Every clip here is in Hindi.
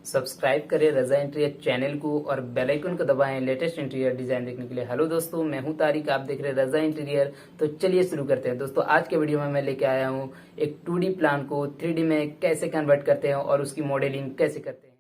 सब्सक्राइब करें रजा इंटीरियर चैनल को और बेल आइकन को दबाएं लेटेस्ट इंटीरियर डिजाइन देखने के लिए। हेलो दोस्तों, मैं हूं तारिक, आप देख रहे हैं रजा इंटीरियर। तो चलिए शुरू करते हैं। दोस्तों आज के वीडियो में मैं लेके आया हूं एक 2D प्लान को 3D में कैसे कन्वर्ट करते हैं और उसकी मॉडलिंग कैसे करते हैं।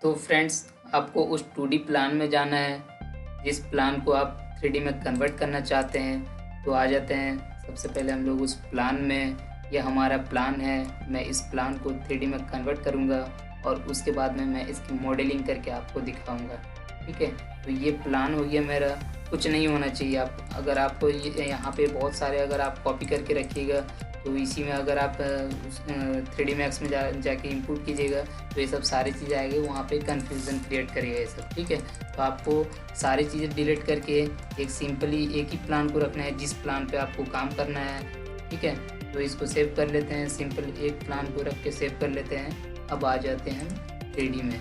तो फ्रेंड्स, आपको उस 2D प्लान में जाना है जिस प्लान को आप 3D में कन्वर्ट करना चाहते हैं। तो आ जाते हैं। सबसे पहले हम लोग उस प्लान में, यह हमारा प्लान है, मैं इस प्लान को 3D में कन्वर्ट करूंगा और उसके बाद में मैं इसकी मॉडलिंग करके आपको दिखाऊंगा। ठीक है, तो ये प्लान हो गया मेरा। कुछ नहीं होना चाहिए। आप अगर आपको यहाँ पे बहुत सारे अगर आप कॉपी करके रखिएगा तो इसी में अगर आप 3D मैक्स में जाके इंपोर्ट कीजिएगा तो ये सब सारी चीज़ें आएगी, वहाँ पे कंफ्यूजन क्रिएट करिएगा ये सब। ठीक है, तो आपको सारी चीज़ें डिलीट करके एक सिंपली एक ही प्लान को रखना है जिस प्लान पे आपको काम करना है। ठीक है, तो इसको सेव कर लेते हैं। सिंपल एक प्लान को रख के सेव कर लेते हैं। अब आ जाते हैं 3D में।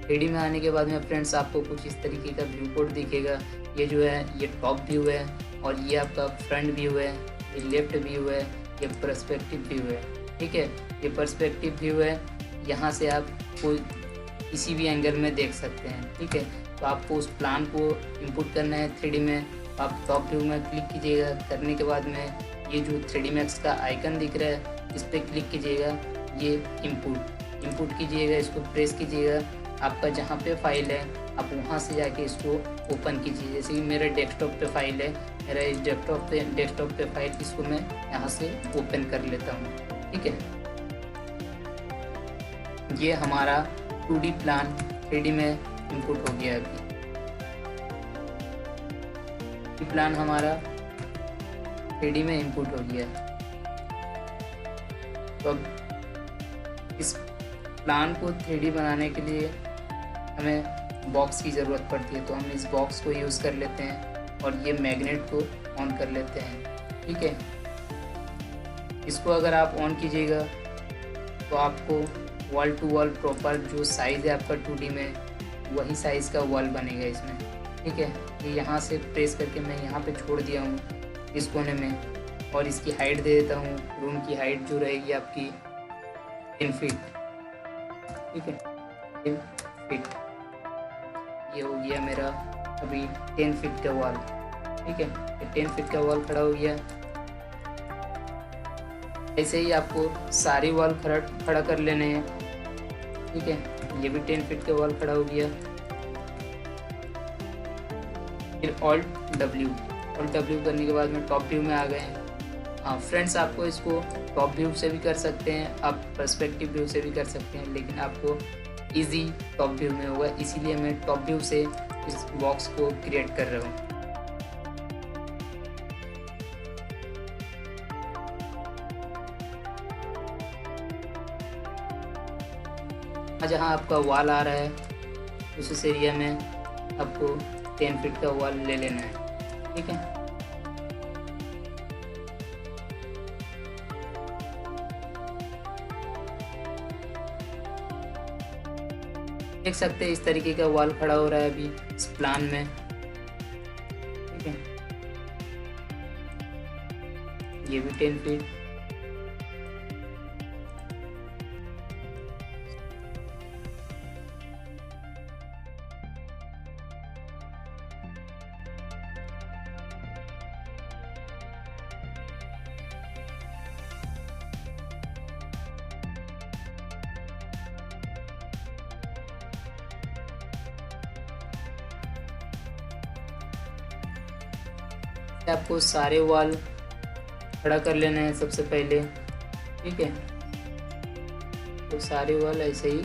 3D में आने के बाद में फ्रेंड्स आपको कुछ इस तरीके का व्यू पोर्ट दिखेगा। ये जो है ये टॉप व्यू है और ये आपका फ्रंट व्यू है, ये लेफ्ट व्यू है, ये पर्सपेक्टिव व्यू है। ठीक है, ये पर्सपेक्टिव व्यू है, यहाँ से आप कोई किसी भी एंगल में देख सकते हैं। ठीक है, तो आपको उस प्लान को इनपुट करना है 3D में। आप टॉप व्यू में क्लिक कीजिएगा। करने के बाद में ये जो 3D मैक्स का आइकन दिख रहा है इस पर क्लिक कीजिएगा। ये इंपुट कीजिएगा, इसको प्रेस कीजिएगा। आपका जहाँ पे फाइल है आप वहाँ से जाके इसको ओपन कीजिए। जैसे कि मेरे डेस्कटॉप पे फाइल है, मेरा इस डेस्कटॉप पे फाइल, इसको मैं यहाँ से ओपन कर लेता हूँ। ठीक है, ये हमारा 2D प्लान 3D में इंपुट हो गया। अभी ये प्लान हमारा 3D में इंपुट हो गया। तो अब इस प्लान को 3D बनाने के लिए हमें बॉक्स की ज़रूरत पड़ती है, तो हम इस बॉक्स को यूज़ कर लेते हैं और ये मैग्नेट को ऑन कर लेते हैं। ठीक है, इसको अगर आप ऑन कीजिएगा तो आपको वॉल टू वॉल प्रॉपर जो साइज़ है आपका 2D में वही साइज़ का वॉल बनेगा इसमें। ठीक है, ये यहाँ से प्रेस करके मैं यहाँ पे छोड़ दिया हूँ इस कोने में और इसकी हाइट दे देता हूँ। रूम की हाइट जो रहेगी आपकी 10 फीट। ठीक है, 10 फीट ये हो गया मेरा अभी 10 फीट का वॉल। ठीक है, ये 10 फीट का वॉल खड़ा हो गया। ऐसे ही आपको सारी वॉल खड़ा कर लेने हैं। ठीक है, ये भी 10 फीट का वॉल खड़ा हो गया। फिर Alt W करने के बाद में टॉप व्यू में आ गए हैं। हाँ फ्रेंड्स, आपको इसको टॉप व्यू से भी कर सकते हैं, आप पर्सपेक्टिव व्यू से भी कर सकते हैं, लेकिन आपको इजी टॉप व्यू में होगा, इसीलिए मैं टॉप व्यू से इस बॉक्स को क्रिएट कर रहा हूँ। जहाँ आपका वॉल आ रहा है उस एरिया में आपको 10 फीट का वॉल ले लेना है। ठीक है, देख सकते हैं इस तरीके का वॉल खड़ा हो रहा है अभी इस प्लान में। ठीक है, ये भी 10 फीट। आपको सारे वॉल खड़ा कर लेना है सबसे पहले। ठीक है, तो सारे वॉल ऐसे ही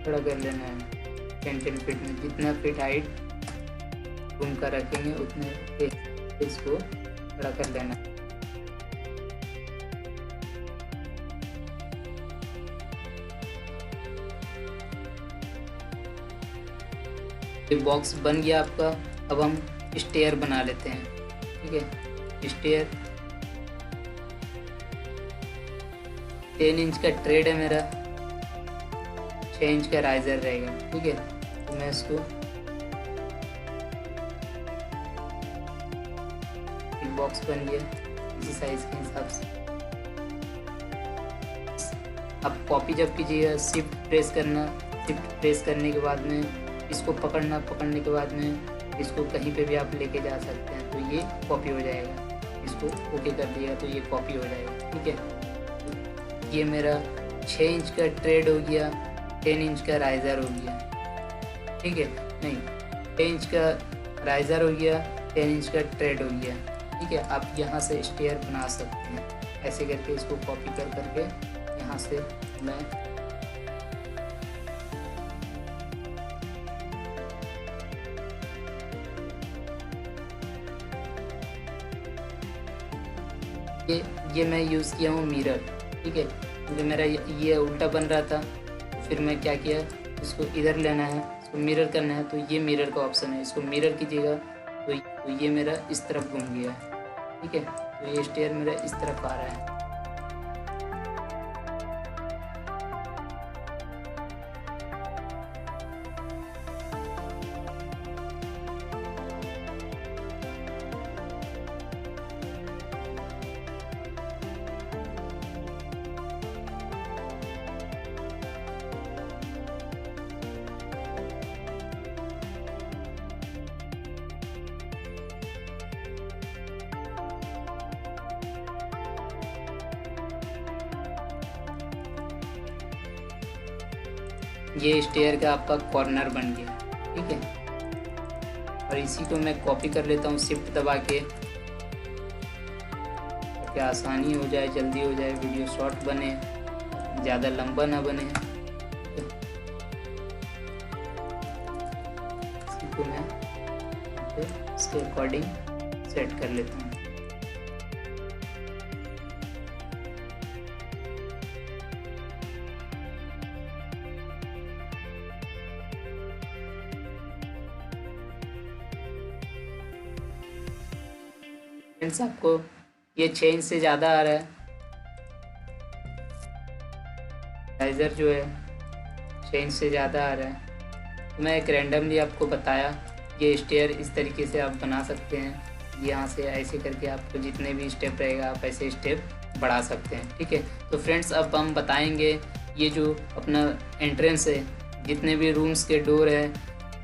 खड़ा कर लेना है 10 फीट में। जितना फीट हाइट रूम का रखेंगे उतने इसको खड़ा कर लेना है। ये बॉक्स बन गया आपका। अब हम स्टेयर बना लेते हैं। ठीक है, स्टेयर 10 इंच का ट्रेड है मेरा, 6 इंच का राइजर रहेगा। ठीक है, तो मैं इसको एक बॉक्स बन गया इसी साइज के हिसाब से। आप कॉपी जब कीजिएगा शिफ्ट प्रेस करना, शिफ्ट प्रेस करने के बाद में इसको पकड़ना, पकड़ने के बाद में इसको कहीं पे भी आप लेके जा सकते हैं तो ये कॉपी हो जाएगा। इसको ओके कर दिएगा तो ये कॉपी हो जाएगा। ठीक है, ये मेरा 6 इंच का ट्रेड हो गया, 10 इंच का राइज़र हो गया। ठीक है, नहीं 10 इंच का राइज़र हो गया, 10 इंच का ट्रेड हो गया। ठीक है, आप यहाँ से स्टेयर बना सकते हैं ऐसे करके, इसको कॉपी कर करके यहाँ से मैं ये मैं यूज़ किया हूँ मिरर। ठीक है, क्योंकि मेरा ये उल्टा बन रहा था, फिर मैं क्या किया, इसको इधर लेना है, इसको मिरर करना है, तो ये मिरर का ऑप्शन है, इसको मिरर कीजिएगा तो ये मेरा इस तरफ घूम गया है। ठीक है, तो ये स्टेयर मेरा इस तरफ आ रहा है। ये स्टेयर का आपका कॉर्नर बन गया। ठीक है, और इसी को मैं कॉपी कर लेता हूँ शिफ्ट दबा के, ताकि आसानी हो जाए, जल्दी हो जाए, वीडियो शॉर्ट बने, ज़्यादा लंबा ना बने। इसी को मैं इसके अकॉर्डिंग सेट कर लेता हूँ। फ्रेंड्स, आपको ये 6 इंच से ज़्यादा आ रहा है, राइज़र जो है 6 इंच से ज़्यादा आ रहा है, तो मैं एक रैंडमली आपको बताया। ये स्टेयर इस तरीके से आप बना सकते हैं, यहाँ से ऐसे करके आपको जितने भी स्टेप रहेगा आप ऐसे स्टेप बढ़ा सकते हैं। ठीक है, तो फ्रेंड्स अब हम बताएंगे ये जो अपना एंट्रेंस है, जितने भी रूम्स के डोर है,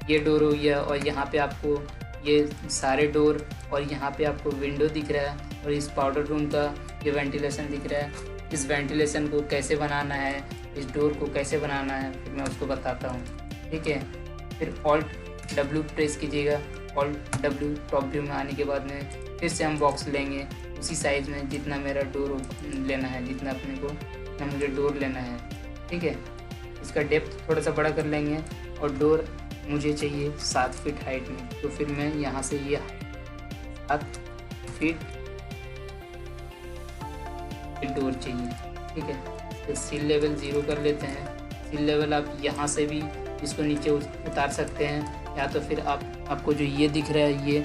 ये डोर हो गया, और यहाँ पे आपको ये सारे डोर, और यहाँ पे आपको विंडो दिख रहा है, और इस पाउडर रूम का ये वेंटिलेशन दिख रहा है। इस वेंटिलेशन को कैसे बनाना है, इस डोर को कैसे बनाना है, फिर मैं उसको बताता हूँ। ठीक है, फिर ऑल्ट W प्रेस कीजिएगा, ऑल्ट W टॉप व्यू में आने के बाद में फिर से हम बॉक्स लेंगे उसी साइज़ में जितना मेरा डोर लेना है, जितना अपने को जितना मुझे डोर लेना है। ठीक है, इसका डेप्थ थोड़ा सा बड़ा कर लेंगे, और डोर मुझे चाहिए 7 फीट हाइट में, तो फिर मैं यहाँ से ये 7 फीट डोर चाहिए। ठीक है, तो सील लेवल 0 कर लेते हैं। सील लेवल आप यहाँ से भी इसको नीचे उतार सकते हैं, या तो फिर आपको जो ये दिख रहा है,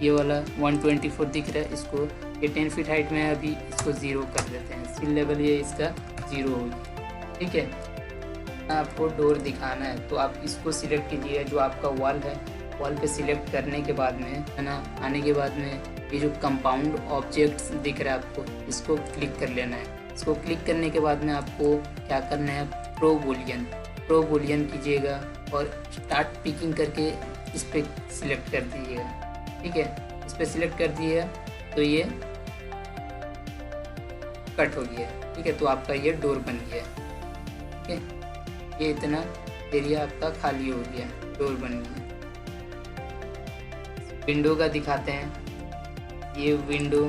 ये वाला 124 दिख रहा है, इसको ये 10 फीट हाइट में है, अभी इसको 0 कर देते हैं। सील लेवल ये इसका 0 होगी। ठीक है, आपको डोर दिखाना है तो आप इसको सिलेक्ट कीजिए, जो आपका वॉल है, वॉल पे सिलेक्ट करने के बाद में है ना, आने के बाद में ये जो कंपाउंड ऑब्जेक्ट्स दिख रहा है आपको, इसको क्लिक कर लेना है। इसको क्लिक करने के बाद में आपको क्या करना है, प्रो बूलियन कीजिएगा और स्टार्ट पिकिंग करके इस पर सिलेक्ट कर दीजिएगा। ठीक है, इस पर सिलेक्ट कर दिए तो ये कट हो गया। ठीक है, तो आपका ये डोर बन गया। ठीक है, ये इतना एरिया आपका खाली हो गया, डोर बन गया। विंडो का दिखाते हैं। ये विंडो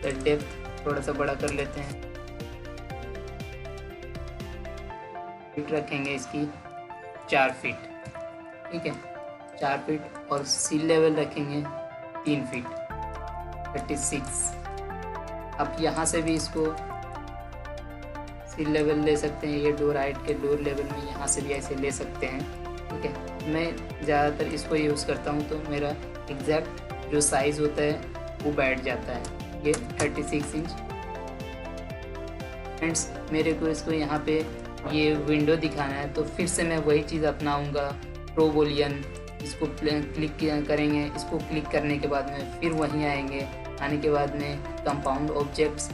का डेप्थ थोड़ा सा बड़ा कर लेते हैं, फीट रखेंगे इसकी 4 फीट। ठीक है, 4 फीट, और सील लेवल रखेंगे 3 फीट 36। आप यहाँ से भी इसको सील लेवल ले सकते हैं, ये डोर हाइट के डोर लेवल में यहाँ से भी ऐसे ले सकते हैं। ठीक है, मैं ज़्यादातर इसको यूज़ करता हूँ, तो मेरा एग्जैक्ट जो साइज़ होता है वो बैठ जाता है। ये 36 इंच। फ्रेंड्स, मेरे को इसको यहाँ पे ये विंडो दिखाना है, तो फिर से मैं वही चीज़ अपनाऊँगा, प्रो बूलियन। इसको क्लिक करेंगे, इसको क्लिक करने के बाद में फिर वहीं आएंगे, आने के बाद में कंपाउंड ऑब्जेक्ट्स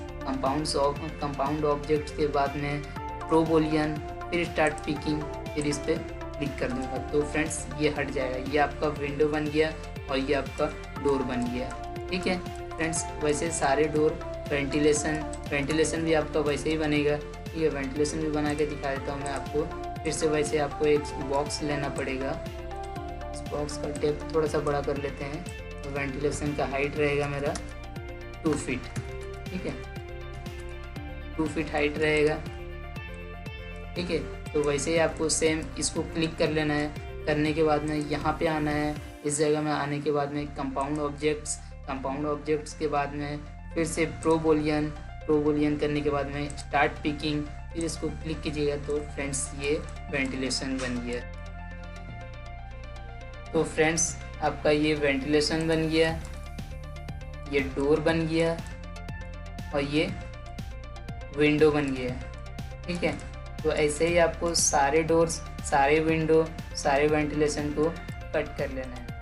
के बाद में प्रो बोलियन, फिर स्टार्ट पिकिंग, फिर इस पर क्लिक कर दूँगा तो फ्रेंड्स ये हट जाएगा। ये आपका विंडो बन गया और ये आपका डोर बन गया। ठीक है फ्रेंड्स, वैसे सारे डोर, वेंटिलेशन भी आपका वैसे ही बनेगा। ठीक है, वेंटिलेशन भी बना के दिखा देता हूँ मैं आपको। फिर से वैसे आपको एक बॉक्स लेना पड़ेगा। इस बॉक्स का डेप्थ थोड़ा सा बड़ा कर लेते हैं। तो वेंटिलेशन का हाइट रहेगा मेरा 2 फीट। ठीक है, 2 फीट हाइट रहेगा। ठीक है, तो वैसे ही आपको सेम इसको क्लिक कर लेना है। करने के बाद में यहाँ पे आना है। इस जगह में आने के बाद में कंपाउंड ऑब्जेक्ट्स के बाद में फिर से प्रो बोलियन करने के बाद में स्टार्ट पिकिंग, फिर इसको क्लिक कीजिएगा तो फ्रेंड्स ये वेंटिलेशन बन गया। तो फ्रेंड्स आपका ये वेंटिलेशन बन गया, ये डोर बन गया और ये विंडो बन गया। ठीक है, तो ऐसे ही आपको सारे डोर्स, सारे विंडो, सारे वेंटिलेशन को कट कर लेना है।